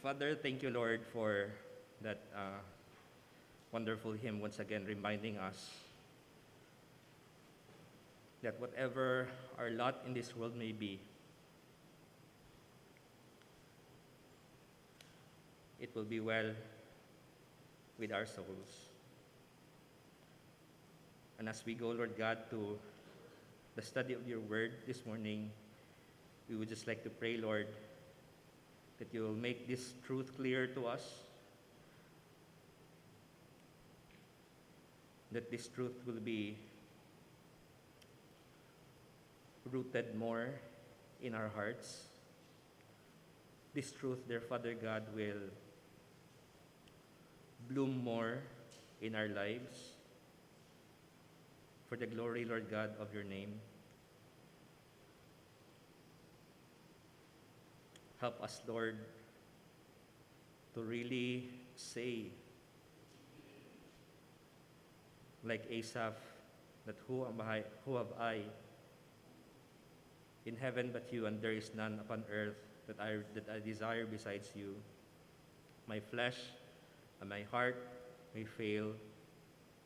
Father, thank you, Lord, for that wonderful hymn once again reminding us that whatever our lot in this world may be, it will be well with our souls. And as we go, Lord God, to the study of your word this morning, we would just like to pray, Lord, that you will make this truth clear to us, that this truth will be rooted more in our hearts. This truth, dear Father God, will bloom more in our lives for the glory, Lord God, of your name. Help us, Lord, to really say, like Asaph, that who have I in heaven but you, and there is none upon earth that I desire besides you. My flesh and my heart may fail,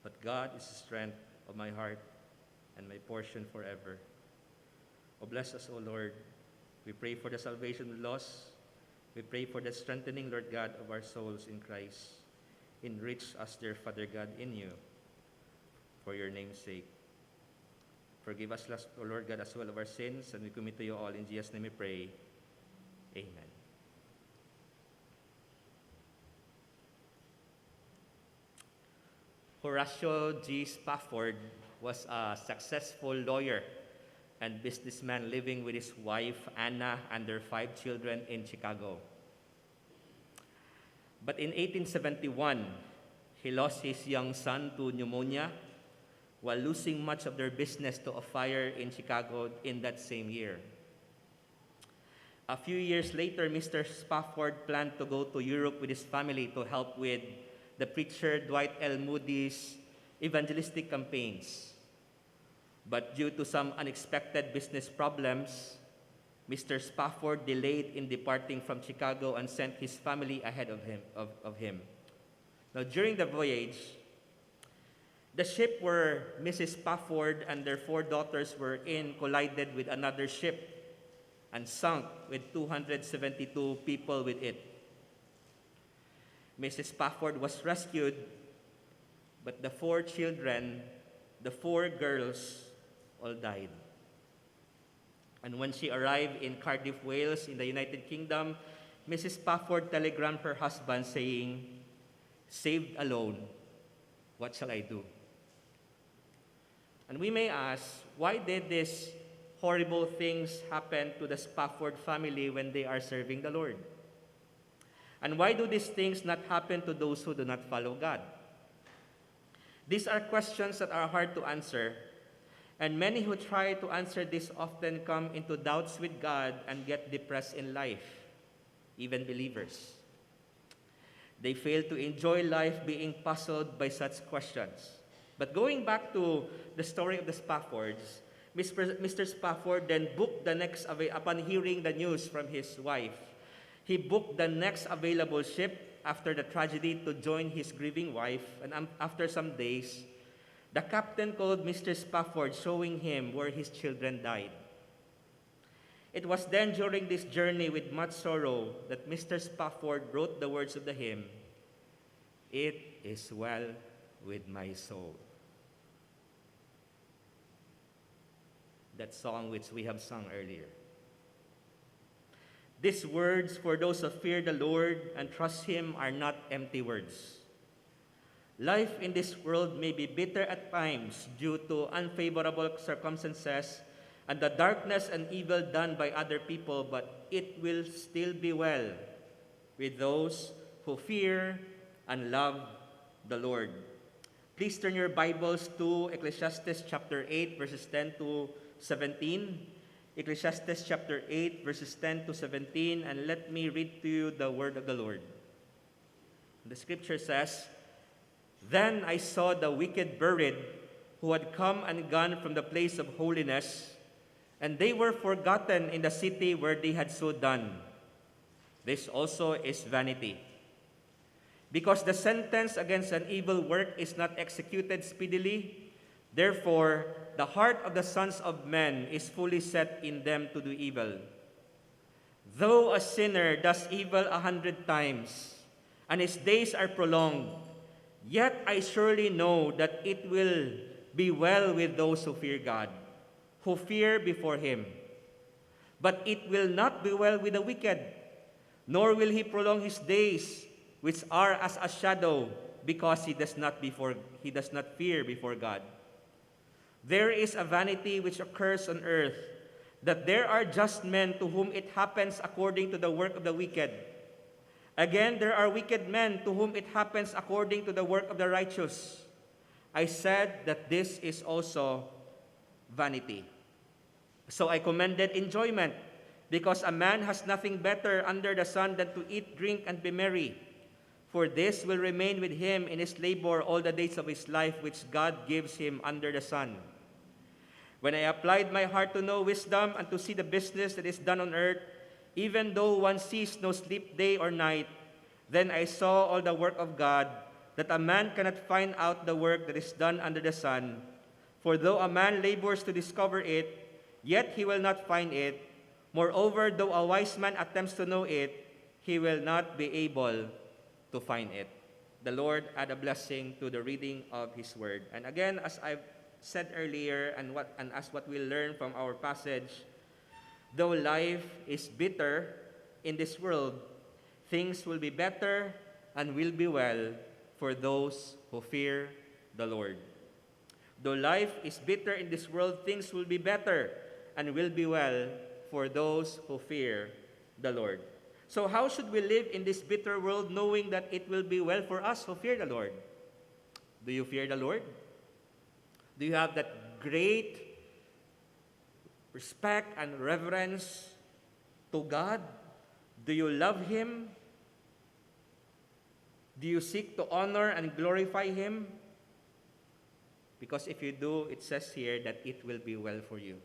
but God is the strength of my heart and my portion forever. Oh, bless us, O Lord. We pray for the salvation of the lost. We pray for the strengthening, Lord God, of our souls in Christ. Enrich us, dear Father God, in you, for your name's sake. Forgive us, O Lord God, as well of our sins, and we commit to you all. In Jesus' name we pray. Amen. Horatio G. Spafford was a successful lawyer and businessman living with his wife, Anna, and their 5 children in Chicago. But in 1871, he lost his young son to pneumonia while losing much of their business to a fire in Chicago in that same year. A few years later, Mr. Spafford planned to go to Europe with his family to help with the preacher Dwight L. Moody's evangelistic campaigns. But due to some unexpected business problems, Mr. Spafford delayed in departing from Chicago and sent his family ahead of him. Now, during the voyage, the ship where Mrs. Spafford and their 4 daughters were in collided with another ship and sunk with 272 people with it. Mrs. Spafford was rescued, but the 4 children, the 4 girls, all died. And when she arrived in Cardiff, Wales, in the United Kingdom, Mrs. Spafford telegrammed her husband saying, "Saved alone, what shall I do?" And we may ask, why did these horrible things happen to the Spafford family when they are serving the Lord? And why do these things not happen to those who do not follow God? These are questions that are hard to answer, and many who try to answer this often come into doubts with God and get depressed in life, even believers. They fail to enjoy life being puzzled by such questions. But going back to the story of the Spaffords, Mr. Spafford then booked upon hearing the news from his wife, he booked the next available ship after the tragedy to join his grieving wife, and after some days, the captain called Mr. Spafford, showing him where his children died. It was then during this journey with much sorrow that Mr. Spafford wrote the words of the hymn, "It is well with my soul." That song which we have sung earlier. These words for those who fear the Lord and trust Him are not empty words. Life in this world may be bitter at times due to unfavorable circumstances and the darkness and evil done by other people, but it will still be well with those who fear and love the Lord. Please turn your Bibles to Ecclesiastes chapter 8, verses 10 to 17. Ecclesiastes chapter 8, verses 10 to 17, and let me read to you the word of the Lord. The scripture says, "Then I saw the wicked buried, who had come and gone from the place of holiness, and they were forgotten in the city where they had so done. This also is vanity. Because the sentence against an evil work is not executed speedily, therefore the heart of the sons of men is fully set in them to do evil. Though a sinner does evil 100 times, and his days are prolonged, yet I surely know that it will be well with those who fear God, who fear before him. But it will not be well with the wicked, nor will he prolong his days, which are as a shadow, because he does not fear before God. There is a vanity which occurs on earth, that there are just men to whom it happens according to the work of the wicked. Again, there are wicked men to whom it happens according to the work of the righteous. I said that this is also vanity. So I commended enjoyment, because a man has nothing better under the sun than to eat, drink, and be merry. For this will remain with him in his labor all the days of his life, which God gives him under the sun. When I applied my heart to know wisdom and to see the business that is done on earth, even though one sees no sleep day or night, then I saw all the work of God, that a man cannot find out the work that is done under the sun. For though a man labors to discover it, yet he will not find it. Moreover, though a wise man attempts to know it, he will not be able to find it. The Lord add a blessing to the reading of His Word. And again, as I've said earlier, and as what we learn from our passage, though life is bitter in this world, things will be better and will be well for those who fear the Lord. Though life is bitter in this world, things will be better and will be well for those who fear the Lord. So how should we live in this bitter world knowing that it will be well for us who fear the Lord? Do you fear the Lord? Do you have that great respect and reverence to God? Do you love Him? Do you seek to honor and glorify Him? Because if you do, it says here that it will be well for you.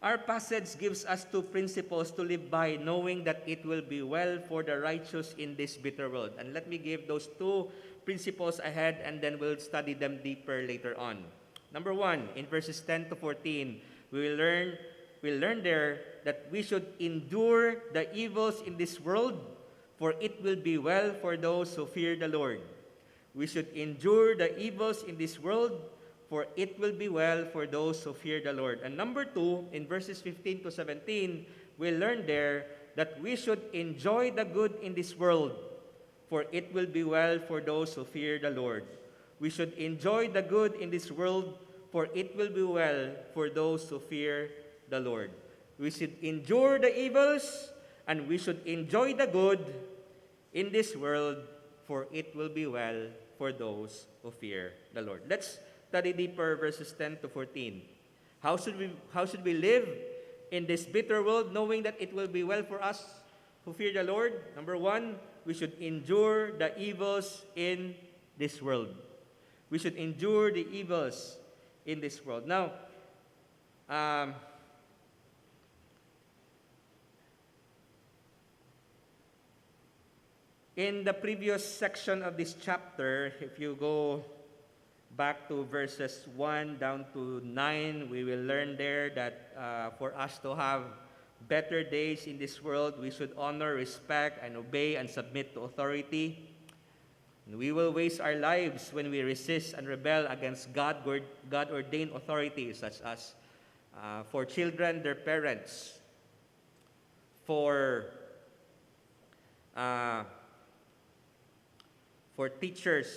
Our passage gives us two principles to live by, knowing that it will be well for the righteous in this bitter world. And let me give those two principles ahead, and then we'll study them deeper later on. Number one, in verses 10 to 14, we'll learn there that we should endure the evils in this world, for it will be well for those who fear the Lord. We should endure the evils in this world, for it will be well for those who fear the Lord. And number two, in verses 15 to 17, we learn there that we should enjoy the good in this world, for it will be well for those who fear the Lord. We should enjoy the good in this world, for it will be well for those who fear the Lord. We should endure the evils, and we should enjoy the good in this world, for it will be well for those who fear the Lord. Let's study deeper verses 10 to 14. How should we live in this bitter world knowing that it will be well for us who fear the Lord? Number one, we should endure the evils in this world. We should endure the evils in this world. Now, in the previous section of this chapter, if you go back to verses 1 down to 9, we will learn there that for us to have better days in this world, we should honor, respect, and obey and submit to authority. And we will waste our lives when we resist and rebel against God-ordained authorities, such as for children, their parents, for teachers,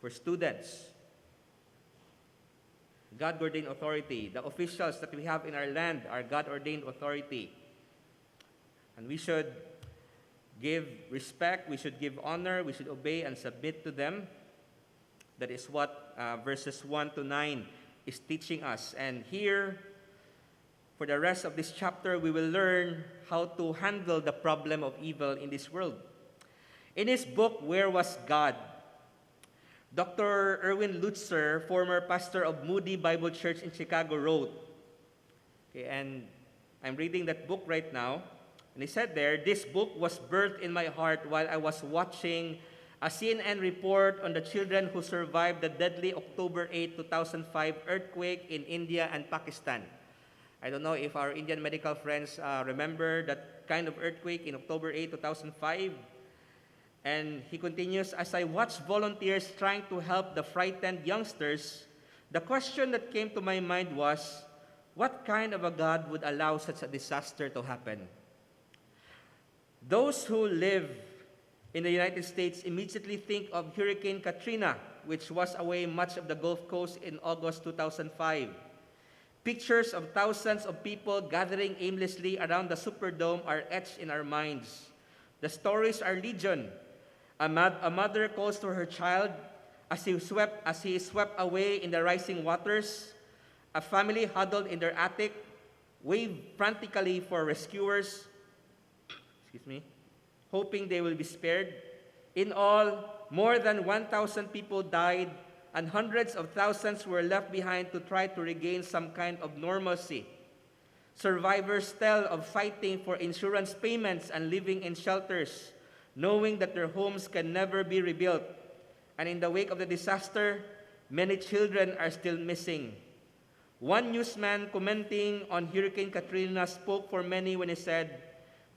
for students. God-ordained authority. The officials that we have in our land are God-ordained authority. And we should give respect, we should give honor, we should obey and submit to them. That is what verses 1 to 9 is teaching us. And here, for the rest of this chapter, we will learn how to handle the problem of evil in this world. In his book, Where Was God?, Dr. Erwin Lutzer, former pastor of Moody Bible Church in Chicago, wrote, okay, and I'm reading that book right now, And he said there, this book was birthed in my heart while I was watching a CNN report on the children who survived the deadly October 8, 2005 earthquake in India and Pakistan. I don't know if our Indian medical friends remember that kind of earthquake in October 8, 2005. And he continues, as I watched volunteers trying to help the frightened youngsters, the question that came to my mind was, what kind of a God would allow such a disaster to happen? Those who live in the United States immediately think of Hurricane Katrina, which washed away much of the Gulf Coast in August 2005. Pictures of thousands of people gathering aimlessly around the Superdome are etched in our minds. The stories are legion. A mother calls to her child as he is swept away in the rising waters. A family huddled in their attic, wave frantically for rescuers, hoping they will be spared. In all, more than 1,000 people died, and hundreds of thousands were left behind to try to regain some kind of normalcy. Survivors tell of fighting for insurance payments and living in shelters, knowing that their homes can never be rebuilt. And in the wake of the disaster, many children are still missing. One newsman commenting on Hurricane Katrina spoke for many when he said,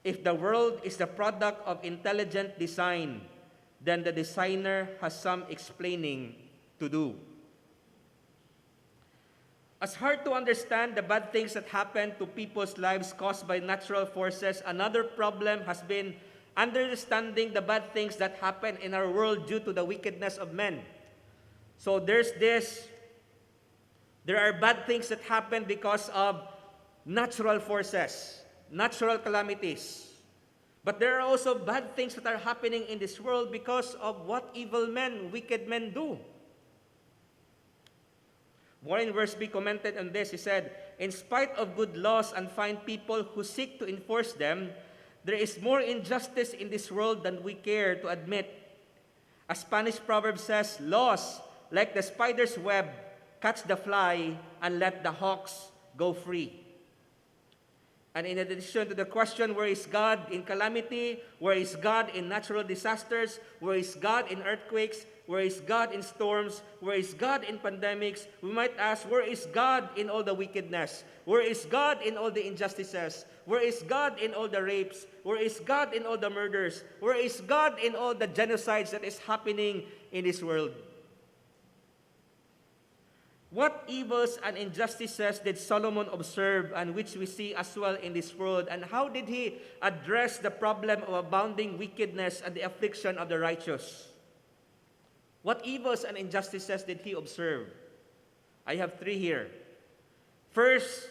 if the world is the product of intelligent design, then the designer has some explaining to do. As hard to understand the bad things that happen to people's lives caused by natural forces, another problem has been understanding the bad things that happen in our world due to the wickedness of men. So there are bad things that happen because of natural forces, natural calamities. But there are also bad things that are happening in this world because of what evil men, wicked men do. Warren Wiersbe commented on this. He said, in spite of good laws and fine people who seek to enforce them, there is more injustice in this world than we care to admit. A Spanish proverb says, laws, like the spider's web, catch the fly and let the hawks go free. And in addition to the question, where is God in calamity? Where is God in natural disasters? Where is God in earthquakes? Where is God in storms? Where is God in pandemics? We might ask, where is God in all the wickedness? Where is God in all the injustices? Where is God in all the rapes? Where is God in all the murders? Where is God in all the genocides that is happening in this world? What evils and injustices did Solomon observe, and which we see as well in this world? And how did he address the problem of abounding wickedness and the affliction of the righteous? What evils and injustices did he observe? I have three here. First,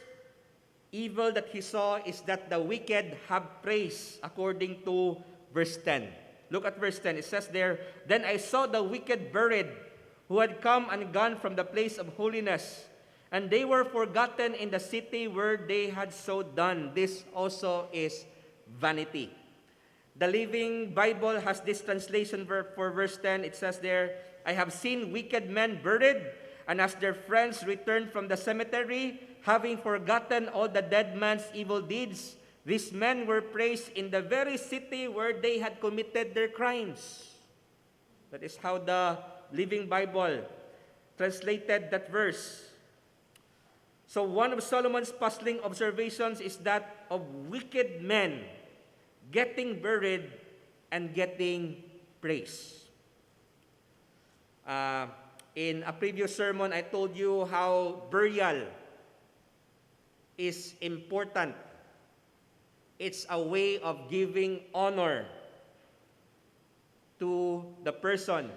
evil that he saw is that the wicked have praise, according to verse 10. Look at verse 10. It says there, then I saw the wicked buried, who had come and gone from the place of holiness, and they were forgotten in the city where they had so done. This also is vanity. The Living Bible has this translation for verse 10. It says there, I have seen wicked men buried, and as their friends returned from the cemetery, having forgotten all the dead man's evil deeds, these men were praised in the very city where they had committed their crimes. That is how the Living Bible translated that verse. So one of Solomon's puzzling observations is that of wicked men getting buried and getting praise. In a previous sermon, I told you how burial is important. It's a way of giving honor to the person,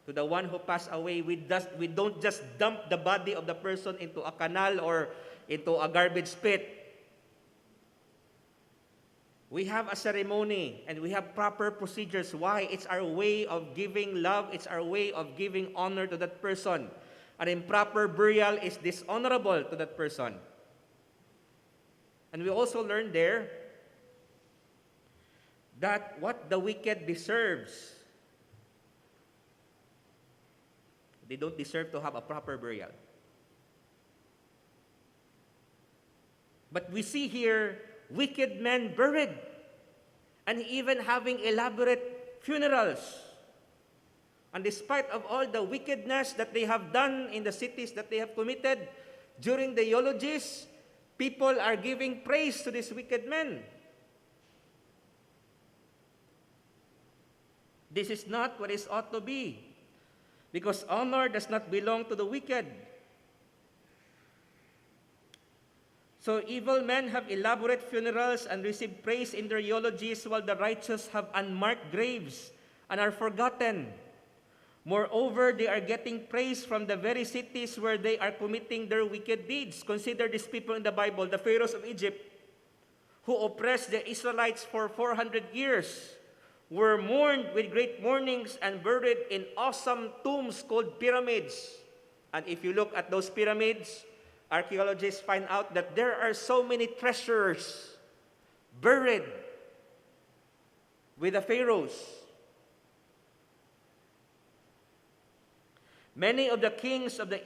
to the one who passed away. We don't just dump the body of the person into a canal or into a garbage pit. We have a ceremony and we have proper procedures. Why? It's our way of giving love. It's our way of giving honor to that person. An improper burial is dishonorable to that person. And we also learned there that what the wicked deserves, they don't deserve to have a proper burial. But we see here wicked men buried. and even having elaborate funerals. And despite of all the wickedness that they have done in the cities that they have committed, during the eulogies, people are giving praise to these wicked men. This is not what it ought to be, because honor does not belong to the wicked. So evil men have elaborate funerals and receive praise in their eulogies, while the righteous have unmarked graves and are forgotten. Moreover, they are getting praise from the very cities where they are committing their wicked deeds. Consider these people in the Bible, the Pharaohs of Egypt, who oppressed the Israelites for 400 years, were mourned with great mournings and buried in awesome tombs called pyramids. And if you look at those pyramids, archaeologists find out that there are so many treasures buried with the pharaohs. Many of the kings, the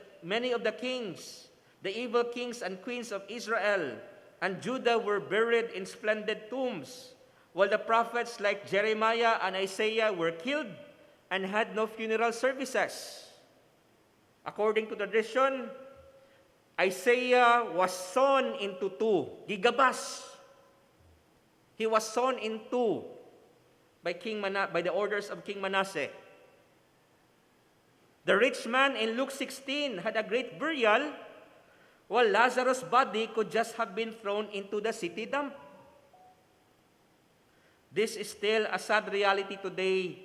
evil kings and queens of Israel and Judah were buried in splendid tombs, while the prophets like Jeremiah and Isaiah were killed and had no funeral services. According to tradition, Isaiah was sawn into two, gigabas. He was sawn in two by the orders of King Manasseh. The rich man in Luke 16 had a great burial, while Lazarus' body could just have been thrown into the city dump. This is still a sad reality today.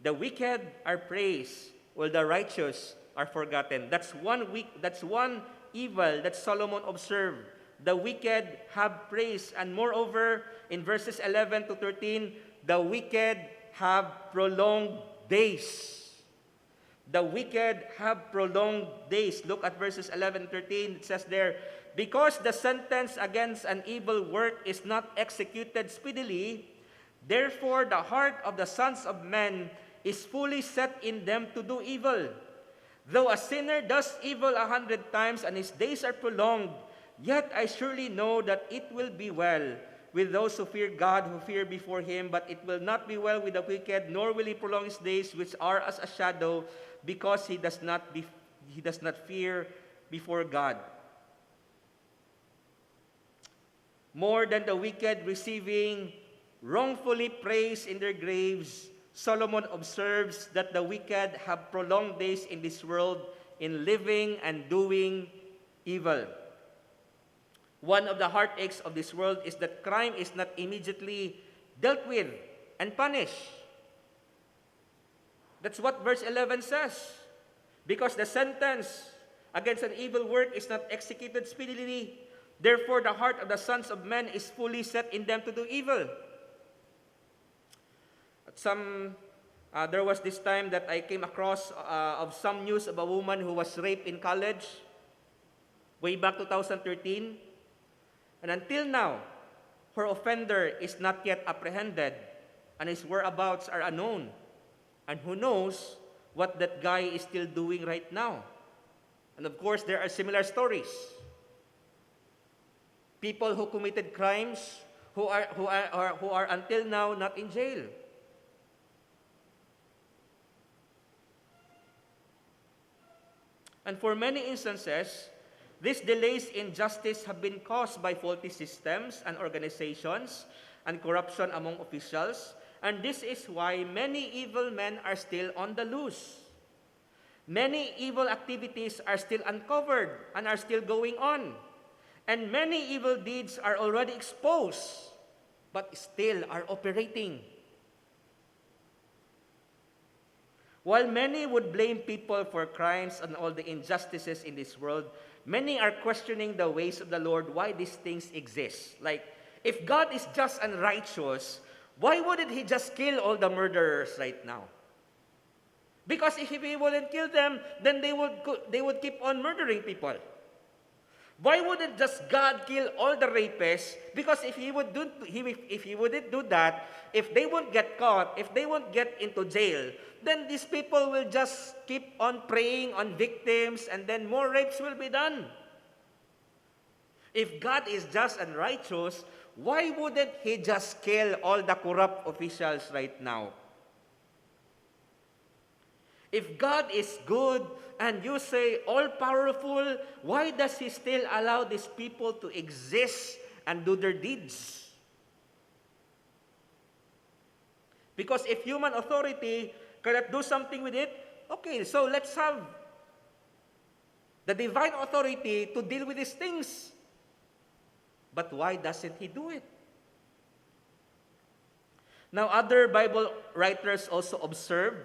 The wicked are praised, while the righteous are forgotten. That's one evil that Solomon observed. The wicked have praise, and moreover, in verses 11 to 13, the wicked have prolonged days. The wicked have prolonged days. Look at verses 11 and 13. It says there, because the sentence against an evil work is not executed speedily, therefore the heart of the sons of men is fully set in them to do evil. Though a sinner does evil 100 times and his days are prolonged, yet I surely know that it will be well with those who fear God, who fear before him, but it will not be well with the wicked, nor will he prolong his days, which are as a shadow, because he does not fear before God. More than the wicked receiving wrongfully praise in their graves, Solomon observes that the wicked have prolonged days in this world in living and doing evil. One of the heartaches of this world is that crime is not immediately dealt with and punished. That's what verse 11 says. Because the sentence against an evil work is not executed speedily, therefore the heart of the sons of men is fully set in them to do evil. There was this time that I came across of some news of a woman who was raped in college way back 2013. And until now, her offender is not yet apprehended and his whereabouts are unknown. And who knows what that guy is still doing right now. And of course, there are similar stories. People who committed crimes who are until now not in jail. And for many instances, these delays in justice have been caused by faulty systems and organizations and corruption among officials. And this is why many evil men are still on the loose. Many evil activities are still uncovered and are still going on. And many evil deeds are already exposed, but still are operating. While many would blame people for crimes and all the injustices in this world, many are questioning the ways of the Lord, why these things exist. Like, if God is just and righteous, why wouldn't He just kill all the murderers right now? Because if He wouldn't kill them, then they would keep on murdering people. Why wouldn't just God kill all the rapists? Because if He wouldn't do that, if they won't get caught, if they won't get into jail, then these people will just keep on preying on victims, and then more rapes will be done. If God is just and righteous, why wouldn't He just kill all the corrupt officials right now? If God is good and you say all-powerful, why does He still allow these people to exist and do their deeds? Because if human authority cannot do something with it, okay, so let's have the divine authority to deal with these things. But why doesn't He do it? Now, other Bible writers also observe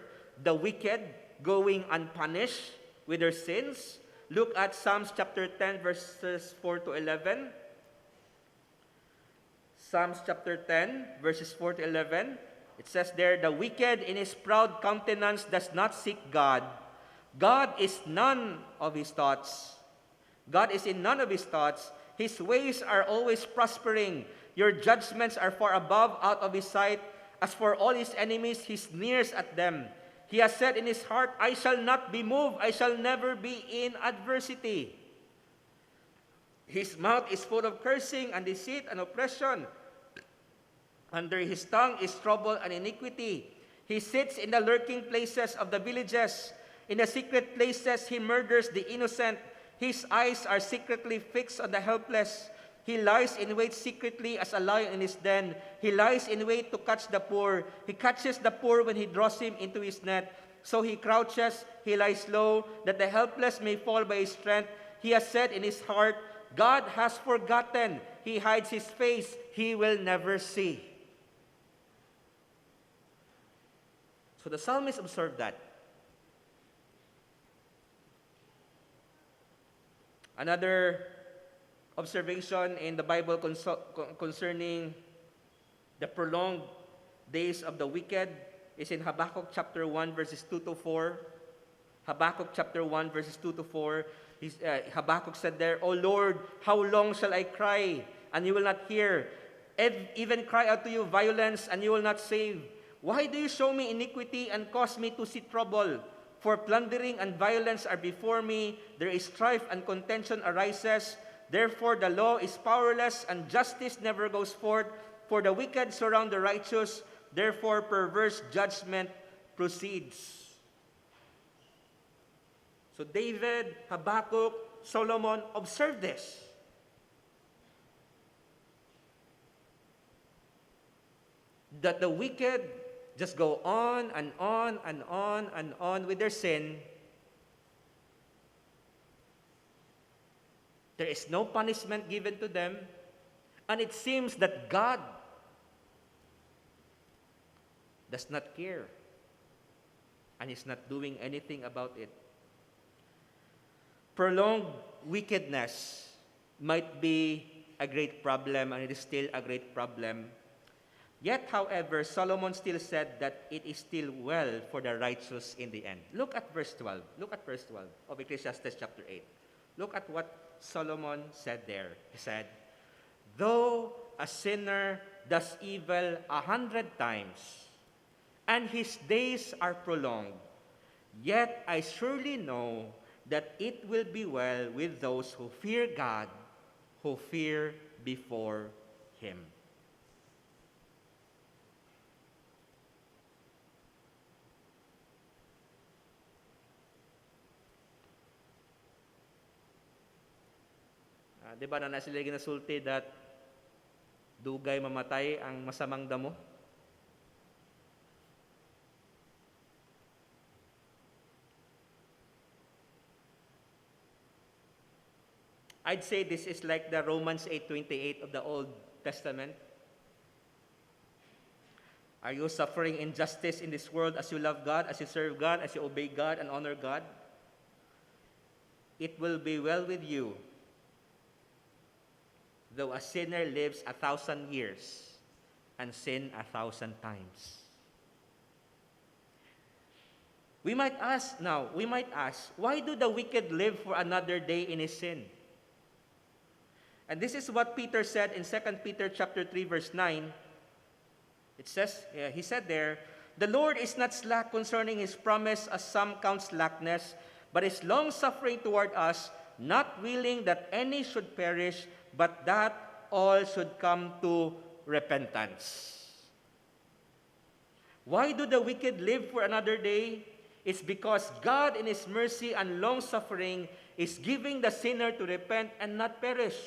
the wicked going unpunished with their sins. Look at Psalms chapter 10, verses 4 to 11. Psalms chapter 10, verses 4 to 11. It says there, the wicked in his proud countenance does not seek God. God is none of his thoughts. God is in none of his thoughts. His ways are always prospering. Your judgments are far above, out of his sight. As for all his enemies, he sneers at them. He has said in his heart, I shall not be moved. I shall never be in adversity. His mouth is full of cursing and deceit and oppression. Under his tongue is trouble and iniquity. He sits in the lurking places of the villages. In the secret places he murders the innocent. His eyes are secretly fixed on the helpless. He lies in wait secretly as a lion in his den. He lies in wait to catch the poor. He catches the poor when he draws him into his net. So he crouches, he lies low, that the helpless may fall by his strength. He has said in his heart, God has forgotten. He hides his face. He will never see. So the psalmist observed that. Another observation in the Bible concerning the prolonged days of the wicked is in Habakkuk chapter 1, verses 2 to 4. Habakkuk chapter 1, verses 2 to 4. Habakkuk said there, O Lord, how long shall I cry, and you will not hear? Even cry out to you violence, and you will not save. Why do you show me iniquity and cause me to see trouble? For plundering and violence are before me. There is strife and contention arises. Therefore the law is powerless and justice never goes forth. For the wicked surround the righteous. Therefore perverse judgment proceeds. So David, Habakkuk, Solomon observed this. That the wicked just go on and on and on and on with their sin. There is no punishment given to them. And it seems that God does not care and is not doing anything about it. Prolonged wickedness might be a great problem, and it is still a great problem. Yet, however, Solomon still said that it is still well for the righteous in the end. Look at verse 12. Look at verse 12 of Ecclesiastes chapter 8. Look at what Solomon said there. He said, though a sinner does evil 100 times, and his days are prolonged, yet I surely know that it will be well with those who fear God, who fear before Him. Di ba na sila ginasulti that dugay mamatay ang masamang damo? I'd say this is like the Romans 8:28 of the Old Testament. Are you suffering injustice in this world as you love God, as you serve God, as you obey God and honor God? It will be well with you, though a sinner lives 1,000 years and sin 1,000 times. We might ask, why do the wicked live for another day in his sin? And this is what Peter said in 2 Peter chapter 3, verse 9. It says, he said there, the Lord is not slack concerning his promise, as some count slackness, but is long-suffering toward us, not willing that any should perish, but that all should come to repentance. Why do the wicked live for another day? It's because God in His mercy and long-suffering is giving the sinner to repent and not perish.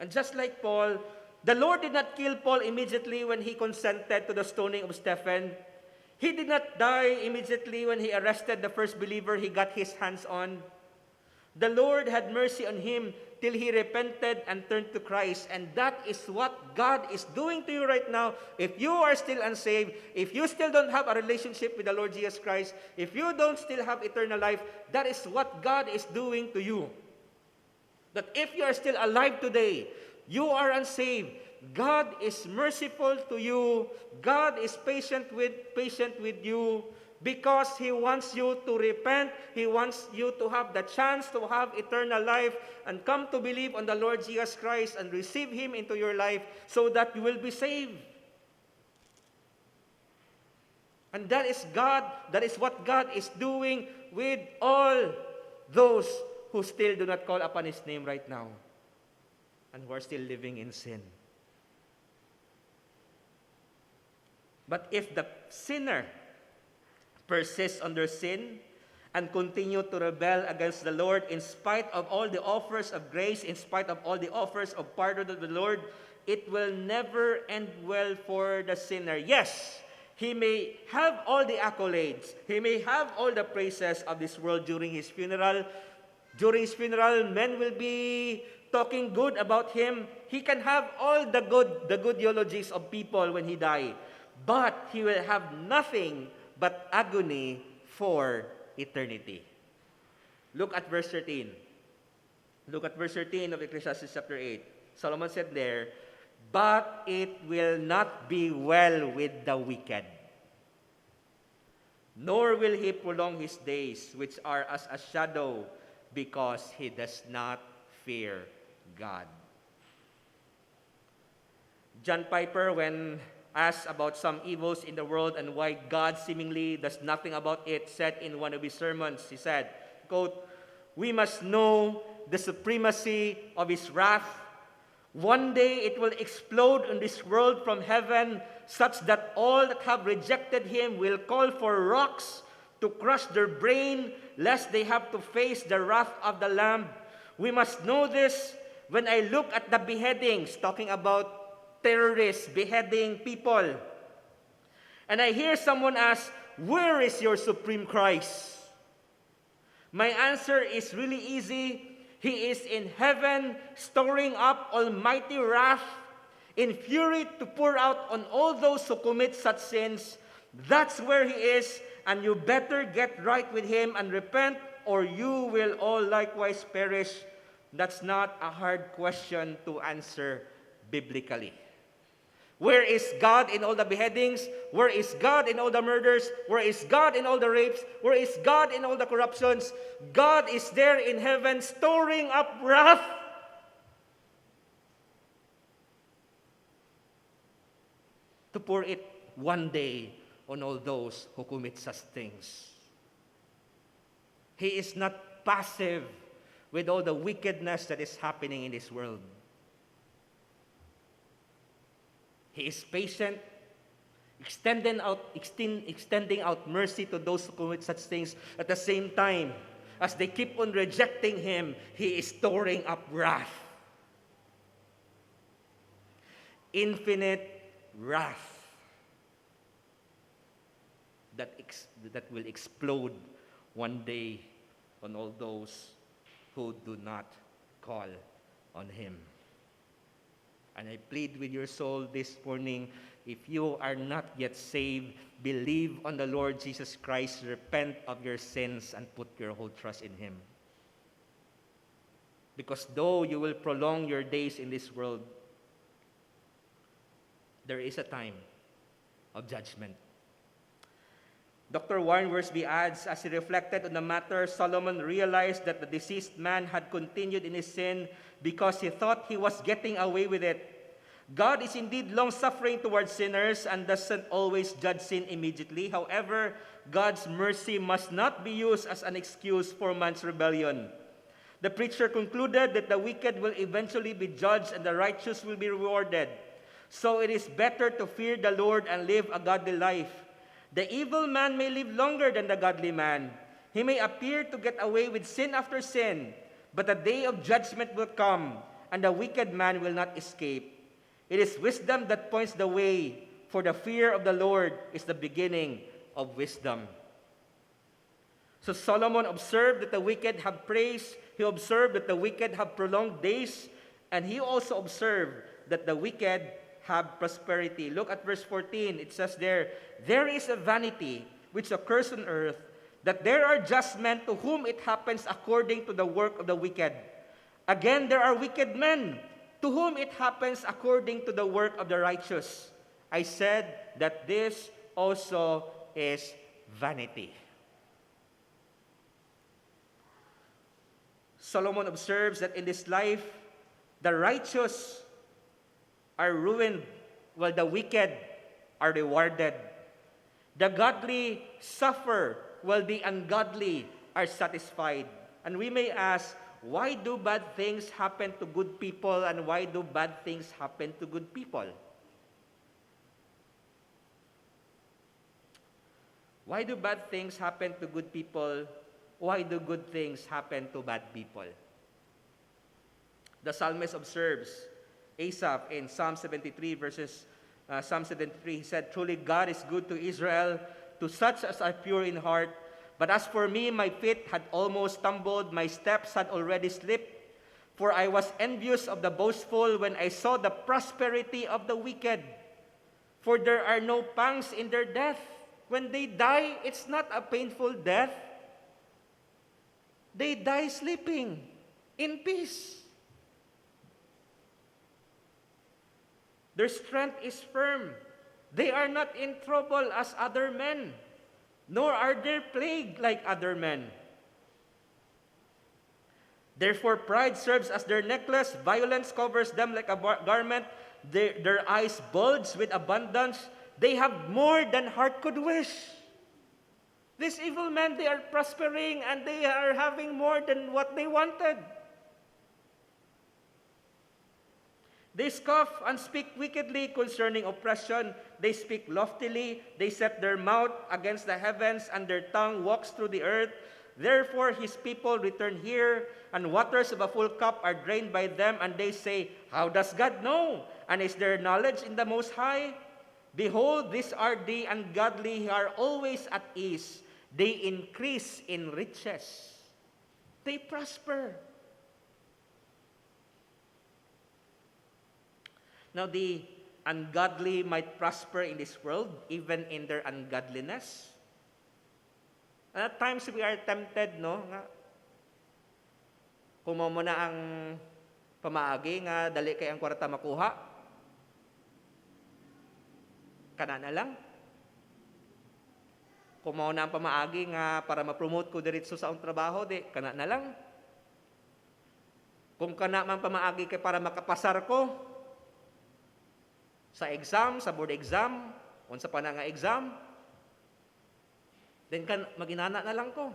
And just like Paul, the Lord did not kill Paul immediately when he consented to the stoning of Stephen. He did not die immediately when he arrested the first believer he got his hands on. The Lord had mercy on him till he repented and turned to Christ. And that is what God is doing to you right now. If you are still unsaved, if you still don't have a relationship with the Lord Jesus Christ, if you don't still have eternal life, that is what God is doing to you. That if you are still alive today, you are unsaved, God is merciful to you. God is patient with you because He wants you to repent. He wants you to have the chance to have eternal life and come to believe on the Lord Jesus Christ and receive Him into your life so that you will be saved. And that is God, that is what God is doing with all those who still do not call upon His name right now and who are still living in sin. But if the sinner persists on their sin and continue to rebel against the Lord in spite of all the offers of grace, in spite of all the offers of pardon of the Lord, it will never end well for the sinner. Yes, he may have all the accolades, he may have all the praises of this world during his funeral. During his funeral, men will be talking good about him. He can have all the good eulogies of people when he dies. But he will have nothing but agony for eternity. Look at verse 13. Look at verse 13 of Ecclesiastes chapter 8. Solomon said there, "But it will not be well with the wicked, nor will he prolong his days, which are as a shadow, because he does not fear God." John Piper, when asked about some evils in the world and why God seemingly does nothing about it, said in one of his sermons, he said, quote, "We must know the supremacy of His wrath. One day it will explode on this world from heaven, such that all that have rejected Him will call for rocks to crush their brain, lest they have to face the wrath of the Lamb. We must know this when I look at the beheadings," talking about terrorists beheading people, "and I hear someone ask, 'Where is your supreme Christ?' My answer is really easy. He is in heaven, storing up almighty wrath, in fury to pour out on all those who commit such sins. That's where He is, and you better get right with Him and repent, or you will all likewise perish." That's not a hard question to answer biblically. Where is God in all the beheadings? Where is God in all the murders? Where is God in all the rapes? Where is God in all the corruptions? God is there in heaven storing up wrath. To pour it one day on all those who commit such things. He is not passive with all the wickedness that is happening in this world. He is patient, extending out mercy to those who commit such things. At the same time, as they keep on rejecting Him, He is storing up wrath. Infinite wrath that will explode one day on all those who do not call on Him. And I plead with your soul this morning, if you are not yet saved, believe on the Lord Jesus Christ, repent of your sins, and put your whole trust in Him. Because though you will prolong your days in this world, there is a time of judgment. Dr. Warren Wiersbe adds, as he reflected on the matter, Solomon realized that the deceased man had continued in his sin because he thought he was getting away with it. God is indeed long-suffering towards sinners and doesn't always judge sin immediately. However, God's mercy must not be used as an excuse for man's rebellion. The preacher concluded that the wicked will eventually be judged and the righteous will be rewarded. So it is better to fear the Lord and live a godly life. The evil man may live longer than the godly man. He may appear to get away with sin after sin, but the day of judgment will come, and the wicked man will not escape. It is wisdom that points the way, for the fear of the Lord is the beginning of wisdom. So Solomon observed that the wicked have praise, he observed that the wicked have prolonged days, and he also observed that the wicked have prosperity. Look at verse 14. It says there is a vanity which occurs on earth, that there are just men to whom it happens according to the work of the wicked. Again, there are wicked men to whom it happens according to the work of the righteous. I said that this also is vanity. Solomon observes that in this life, the righteous are ruined while the wicked are rewarded. The godly suffer while the ungodly are satisfied. And we may ask, why do bad things happen to good people and why do bad things happen to good people? Why do bad things happen to good people? Why do good things happen to bad people? The psalmist observes, Asaph in Psalm 73, Psalm 73, he said, "Truly God is good to Israel, to such as are pure in heart. But as for me, my feet had almost stumbled, my steps had already slipped. For I was envious of the boastful when I saw the prosperity of the wicked. For there are no pangs in their death. When they die, it's not a painful death. They die sleeping in peace. Their strength is firm. They are not in trouble as other men, nor are they plagued like other men. Therefore pride serves as their necklace, violence covers them like a garment, their eyes bulge with abundance, they have more than heart could wish." These evil men, they are prospering and they are having more than what they wanted. They scoff and speak wickedly concerning oppression. They speak loftily. They set their mouth against the heavens, and their tongue walks through the earth. Therefore his people return here, and waters of a full cup are drained by them, and they say, "How does God know? And is there knowledge in the Most High?" Behold, these are the ungodly who are always at ease. They increase in riches. They prosper. Now, the ungodly might prosper in this world, even in their ungodliness. And at times, we are tempted, no? Nga, kung mo na ang pamaagi, nga dali kay ang kwarta makuha, kana na lang. Kung mo na ang pamaagi, nga para ma-promote ko diretso sa akong trabaho, di, kana na lang. Kung kana man pamaagi kay para makapasar ko, sa exam, sa board exam, unsa pa na nga exam, then maginana na lang ko.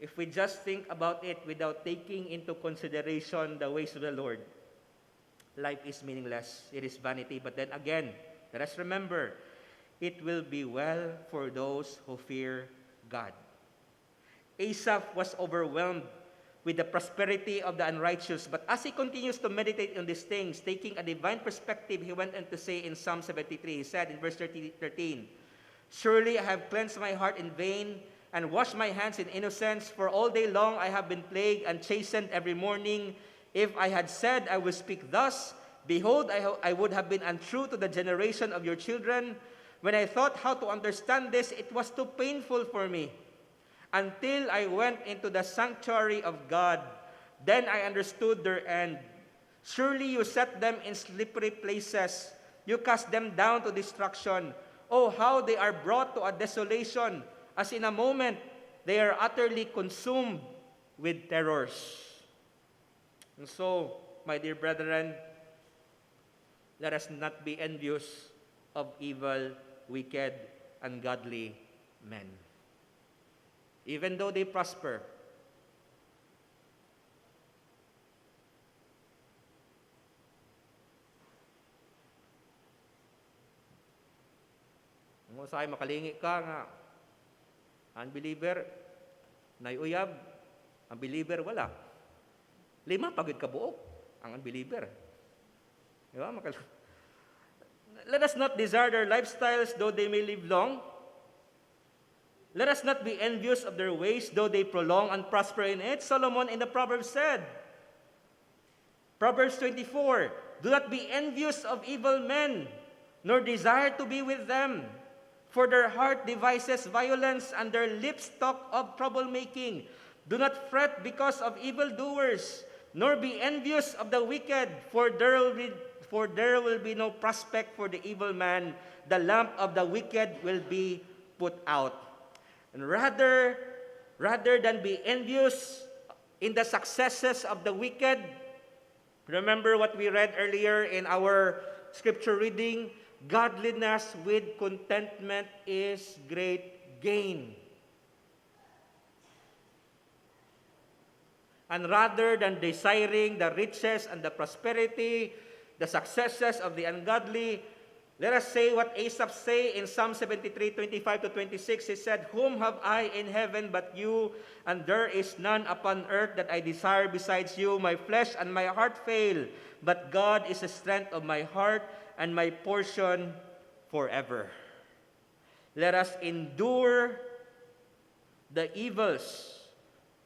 If we just think about it without taking into consideration the ways of the Lord, life is meaningless. It is vanity. But then again, let us remember, it will be well for those who fear God. Asaph was overwhelmed with the prosperity of the unrighteous. But as he continues to meditate on these things, taking a divine perspective, he went on to say in Psalm 73, he said in verse 13, "Surely I have cleansed my heart in vain and washed my hands in innocence, for all day long I have been plagued and chastened every morning. If I had said I will speak thus, behold, I would have been untrue to the generation of your children. When I thought how to understand this, it was too painful for me. Until I went into the sanctuary of God, then I understood their end. Surely you set them in slippery places. You cast them down to destruction. Oh, how they are brought to a desolation, as in a moment they are utterly consumed with terrors." And so, my dear brethren, let us not be envious of evil, wicked, ungodly men. Even though they prosper, kung sa'yo makalingi ka nga, unbeliever, nayuyab, ang believer wala. 5 pagod ka buok, ang unbeliever. Di ba? Let us not desire their lifestyles, though they may live long. Let us not be envious of their ways, though they prolong and prosper in it. Solomon in the Proverbs said, Proverbs 24, do not be envious of evil men, nor desire to be with them. For their heart devises violence, and their lips talk of troublemaking. Do not fret because of evildoers, nor be envious of the wicked, for there will be no prospect for the evil man. The lamp of the wicked will be put out. And rather than be envious in the successes of the wicked, remember what we read earlier in our scripture reading, godliness with contentment is great gain. And rather than desiring the riches and the prosperity, the successes of the ungodly, let us say what Asaph say in Psalm 73, 25-26. He said, whom have I in heaven but you, and there is none upon earth that I desire besides you. My flesh and my heart fail, but God is the strength of my heart and my portion forever. Let us endure the evils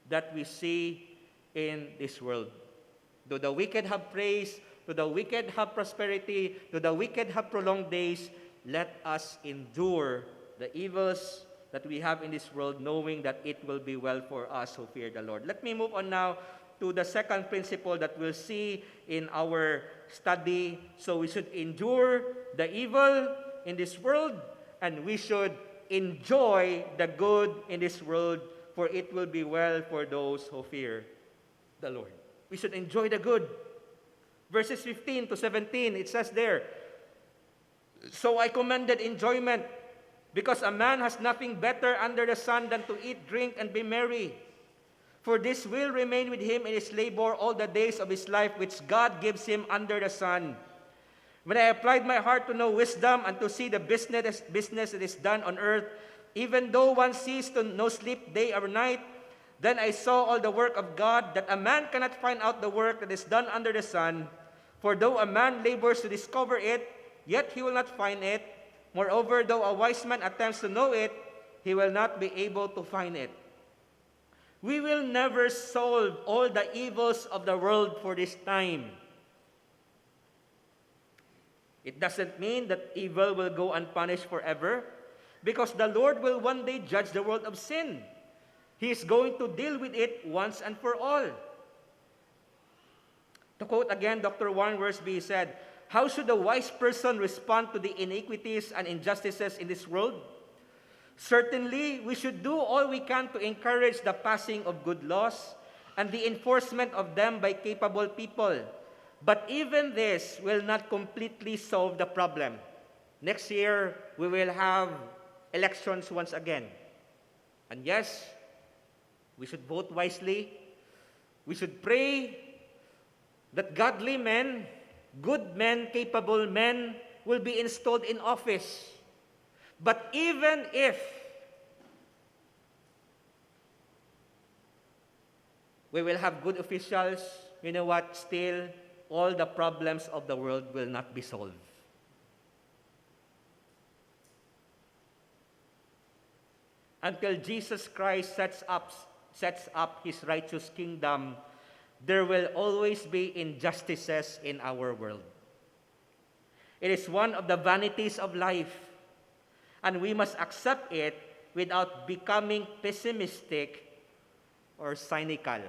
that we see in this world. Though the wicked have praise, though the wicked have prosperity, though the wicked have prolonged days, let us endure the evils that we have in this world, knowing that it will be well for us who fear the Lord. Let me move on now to the second principle that we'll see in our study. So we should endure the evil in this world, and we should enjoy the good in this world, for it will be well for those who fear the Lord. We should enjoy the good. Verses 15-17, it says there, so I commended enjoyment, because a man has nothing better under the sun than to eat, drink, and be merry. For this will remain with him in his labor all the days of his life, which God gives him under the sun. When I applied my heart to know wisdom and to see the business that is done on earth, even though one sees to no sleep day or night, then I saw all the work of God, that a man cannot find out the work that is done under the sun. For though a man labors to discover it, yet he will not find it. Moreover, though a wise man attempts to know it, he will not be able to find it. We will never solve all the evils of the world for this time. It doesn't mean that evil will go unpunished forever, because the Lord will one day judge the world of sin. He is going to deal with it once and for all. To quote again Dr. Warren Wiersbe, he said, how should a wise person respond to the iniquities and injustices in this world? Certainly, we should do all we can to encourage the passing of good laws and the enforcement of them by capable people. But even this will not completely solve the problem. Next year, we will have elections once again. And yes, we should vote wisely. We should pray that godly men, good men, capable men will be installed in office. But even if we will have good officials, you know what? Still, all the problems of the world will not be solved. Until Jesus Christ sets up his righteous kingdom, there will always be injustices in our world. It is one of the vanities of life, and we must accept it without becoming pessimistic or cynical.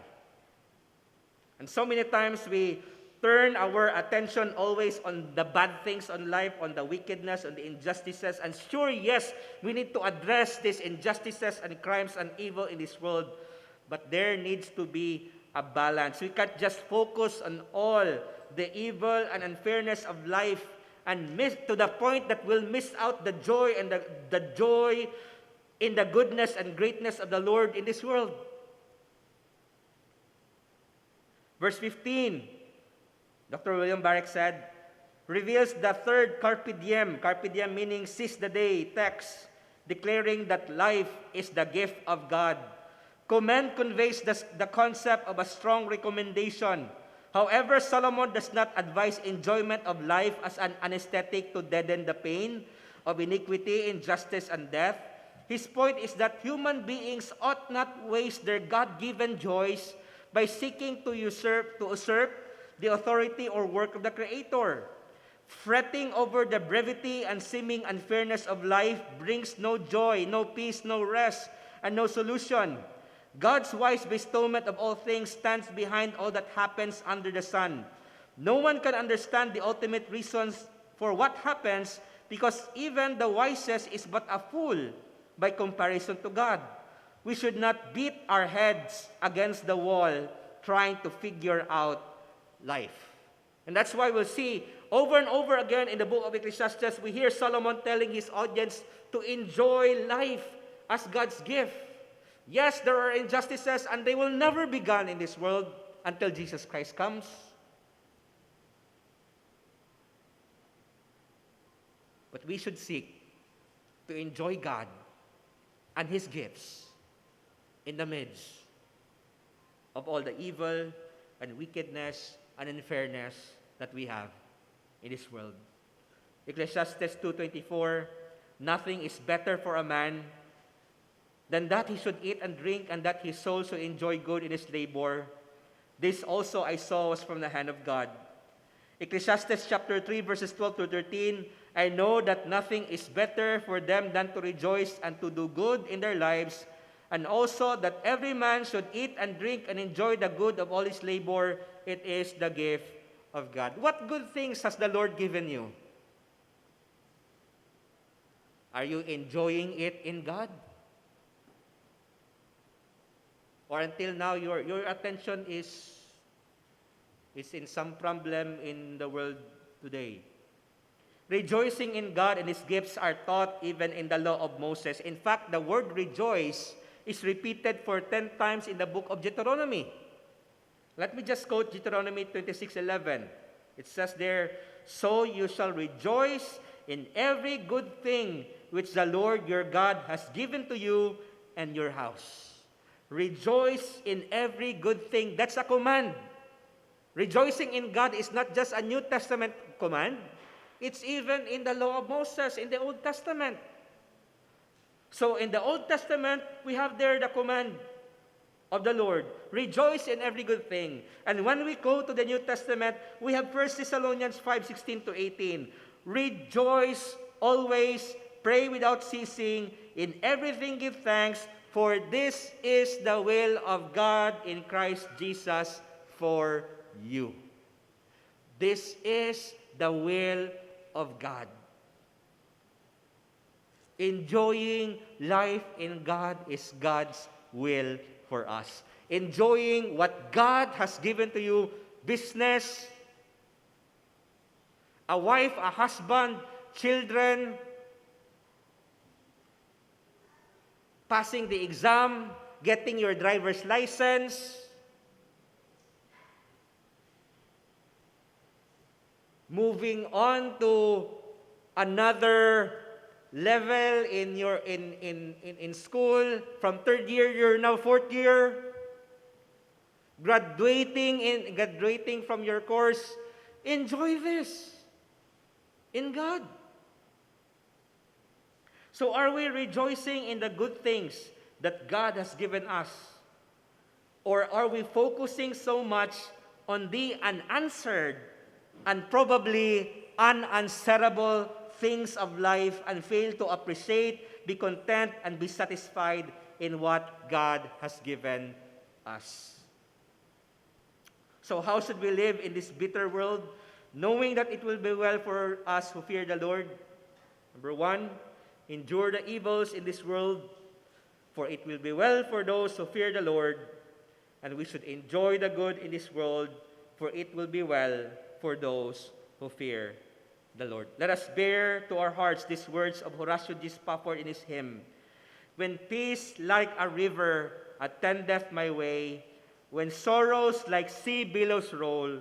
And so many times we turn our attention always on the bad things on life, on the wickedness, on the injustices. And sure, yes, we need to address these injustices and crimes and evil in this world, but there needs to be a balance. We can't just focus on all the evil and unfairness of life and miss to the point that we'll miss out the joy and the joy in the goodness and greatness of the Lord in this world. Verse 15, Dr. William Barrick said, reveals the third carpe diem meaning seize the day text, declaring that life is the gift of God. Commend conveys the concept of a strong recommendation. However, Solomon does not advise enjoyment of life as an anesthetic to deaden the pain of iniquity, injustice, and death. His point is that human beings ought not waste their God-given joys by seeking to usurp the authority or work of the Creator. Fretting over the brevity and seeming unfairness of life brings no joy, no peace, no rest, and no solution. God's wise bestowment of all things stands behind all that happens under the sun. No one can understand the ultimate reasons for what happens because even the wisest is but a fool by comparison to God. We should not beat our heads against the wall trying to figure out life. And that's why we'll see over and over again in the book of Ecclesiastes, we hear Solomon telling his audience to enjoy life as God's gift. Yes, there are injustices and they will never be gone in this world until Jesus Christ comes. But we should seek to enjoy God and His gifts in the midst of all the evil and wickedness and unfairness that we have in this world. Ecclesiastes 2:24, nothing is better for a man than that he should eat and drink, and that his soul should enjoy good in his labor. This also I saw was from the hand of God. Ecclesiastes chapter 3, verses 12 to 13, I know that nothing is better for them than to rejoice and to do good in their lives, and also that every man should eat and drink and enjoy the good of all his labor. It is the gift of God. What good things has the Lord given you? Are you enjoying it in God? Or until now, your attention is in some problem in the world today. Rejoicing in God and His gifts are taught even in the law of Moses. In fact, the word rejoice is repeated for 10 times in the book of Deuteronomy. Let me just quote Deuteronomy 26:11. It says there, so you shall rejoice in every good thing which the Lord your God has given to you and your house. Rejoice in every good thing. That's a command. Rejoicing in God is not just a New Testament command. It's even in the law of Moses in the Old Testament. So in the Old Testament, we have there the command of the Lord. Rejoice in every good thing. And when we go to the New Testament, we have 1 Thessalonians 5:16 to 18. Rejoice always, pray without ceasing, in everything give thanks, for this is the will of God in Christ Jesus for you. This is the will of God. Enjoying life in God is God's will for us. Enjoying what God has given to you, business, a wife, a husband, children, passing the exam, getting your driver's license, moving on to another level in your in school. From third year, you're now fourth year. Graduating from your course. Enjoy this in God. So are we rejoicing in the good things that God has given us? Or are we focusing so much on the unanswered and probably unanswerable things of life and fail to appreciate, be content, and be satisfied in what God has given us? So how should we live in this bitter world, knowing that it will be well for us who fear the Lord? Number 1, endure the evils in this world, for it will be well for those who fear the Lord. And we should enjoy the good in this world, for it will be well for those who fear the Lord. Let us bear to our hearts these words of Horatio G. Spafford in his hymn. When peace like a river attendeth my way, when sorrows like sea billows roll,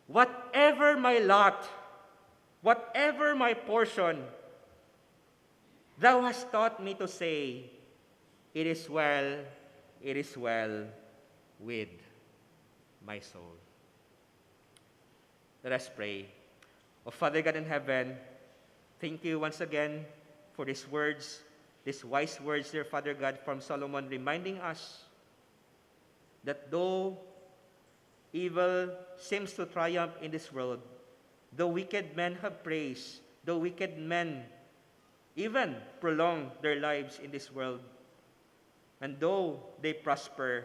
whatever my lot, whatever my portion, thou hast taught me to say, it is well with my soul. Let us pray. O Father God in heaven, thank you once again for these words, these wise words, dear Father God, from Solomon, reminding us that though evil seems to triumph in this world, though wicked men have praise, though wicked men even prolong their lives in this world, and though they prosper,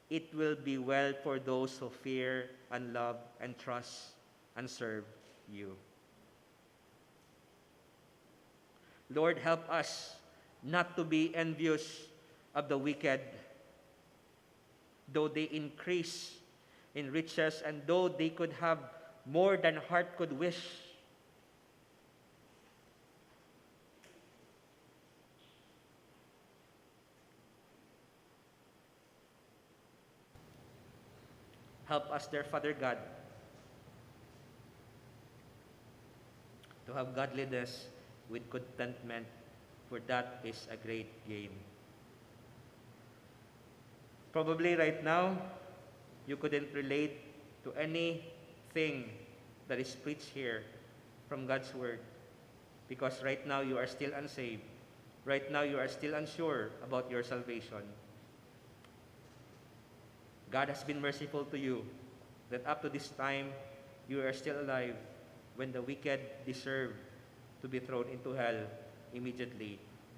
it will be well for those who fear and love and trust and serve you. Lord, help us not to be envious of the wicked, though they increase in riches and though they could have more than heart could wish. Help us, dear Father God, to have godliness with contentment, for that is a great gain. Probably right now, you couldn't relate to anything that is preached here from God's Word, because right now you are still unsaved. Right now you are still unsure about your salvation. God has been merciful to you, that up to this time, you are still alive, when the wicked deserve to be thrown into hell immediately.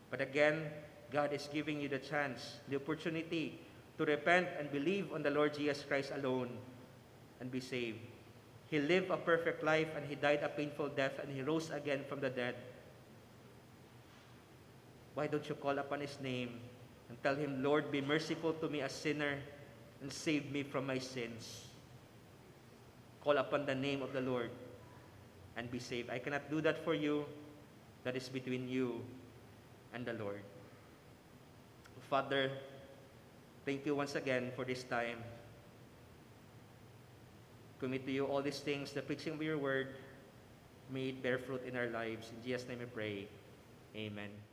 But again, God is giving you the chance, the opportunity to repent and believe on the Lord Jesus Christ alone and be saved. He lived a perfect life and He died a painful death and He rose again from the dead. Why don't you call upon His name and tell Him, Lord, be merciful to me, a sinner, and save me from my sins. Call upon the name of the Lord and be saved. I cannot do that for you. That is between you and the Lord. Father, thank you once again for this time. Commit to you all these things, the preaching of your word. May it bear fruit in our lives. In Jesus' name we pray. Amen.